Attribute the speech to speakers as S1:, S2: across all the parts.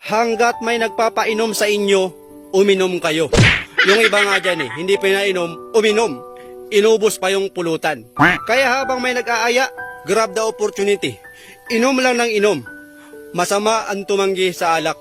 S1: hanggat may nagpapainom sa inyo, uminom kayo. Yung iba nga dyan hindi pinainom, uminom. Inubos pa yung pulutan. Kaya habang may nag-aaya, grab the opportunity. Inom lang ng inom. Masama ang tumanggi sa alak,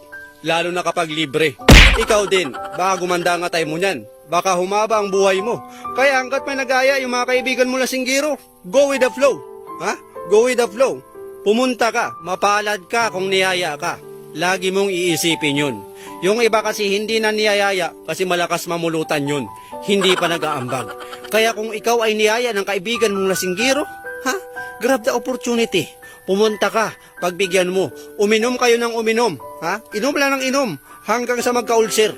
S1: lalo na kapag libre. Ikaw din, baka gumanda nga tayo mo niyan. Baka humaba ang buhay mo. Kaya hanggat may nag-aaya yung mga kaibigan mo na singgiro, go with the flow. Ha? Go with the flow. Pumunta ka, mapalad ka kung niyaya ka. Lagi mong iisipin yun. Yung iba kasi hindi na niyayaya kasi malakas mamulutan yun. Hindi pa nag-aambag. Kaya kung ikaw ay niyaya ng kaibigan mong lasinggiro, ha? Grab the opportunity. Pumunta ka, pagbigyan mo. Uminom kayo ng uminom. Ha? Inom lang ng inom hanggang sa magka-ulcer.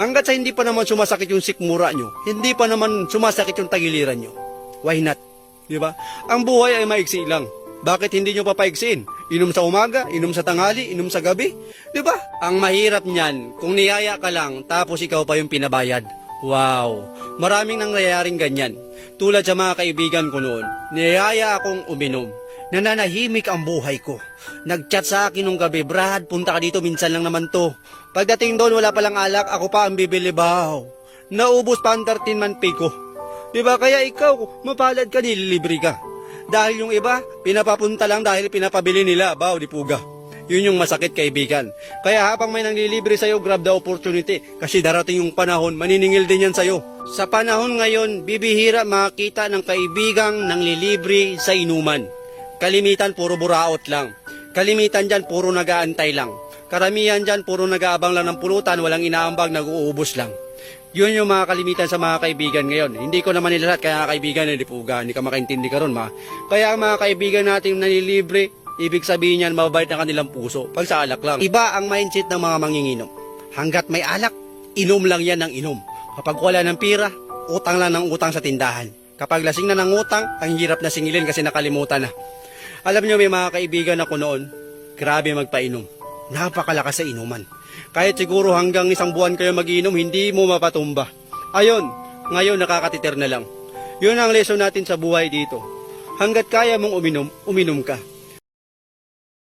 S1: Hanggat sa hindi pa naman sumasakit yung sikmura nyo, hindi pa naman sumasakit yung tagiliran nyo. Why not? Diba? Ang buhay ay maiksi lang. Bakit hindi nyo papaigsin? Inom sa umaga, inom sa tanghali, inom sa gabi. Diba? Ang mahirap niyan, kung niyaya ka lang, tapos ikaw pa yung pinabayad. Wow! Maraming nangyayaring ganyan. Tulad sa mga kaibigan ko noon, niyaya akong uminom. Nananahimik ang buhay ko. Nag-chat sa akin nung gabi, Brad, punta ka dito, minsan lang naman to. Pagdating doon, wala palang alak, ako pa ang bibili bahaw. Naubos pa ang 13-month pay ko. Diba? Kaya ikaw, mapalad ka, nililibre ka. Dahil yung iba, pinapapunta lang dahil pinapabili nila, bahaw di puga. Yun yung masakit, kaibigan. Kaya habang may nanglilibre sa'yo, grab the opportunity. Kasi darating yung panahon, maniningil din yan sa'yo. Sa panahon ngayon, bibihira makita ng kaibigang nanglilibre sa inuman. Kalimitan, puro buraot lang. Kalimitan dyan, puro nag-aantay lang. Karamihan dyan, puro nag-aabang lang ng pulutan, walang inaambag, nag-uubos lang. Yun yung mga kalimitan sa mga kaibigan ngayon. Hindi ko naman nila lahat, kaya kaibigan, hindi puga, hindi ka makaintindi ka ron, ma. Kaya ang mga kaibigan natin nanlilibre, ibig sabihin yan, mababait ang kanilang puso. Pag sa alak lang. Iba ang mindset ng mga manginginom. Hanggat may alak, inom lang yan ng inom. Kapag wala ng pira, utang lang ng utang sa tindahan. Kapag lasing na ng utang, ang hirap na singilin kasi nakalimutan na. Alam nyo, may mga kaibigan ako noon, grabe magpainom. Napakalakas sa inuman. Kahit siguro hanggang 1 buwan kayo mag-inom, hindi mo mapatumba. Ayon, ngayon nakakatiter na lang. Yun ang lesson natin sa buhay dito. Hanggat kaya mong uminom, uminom ka.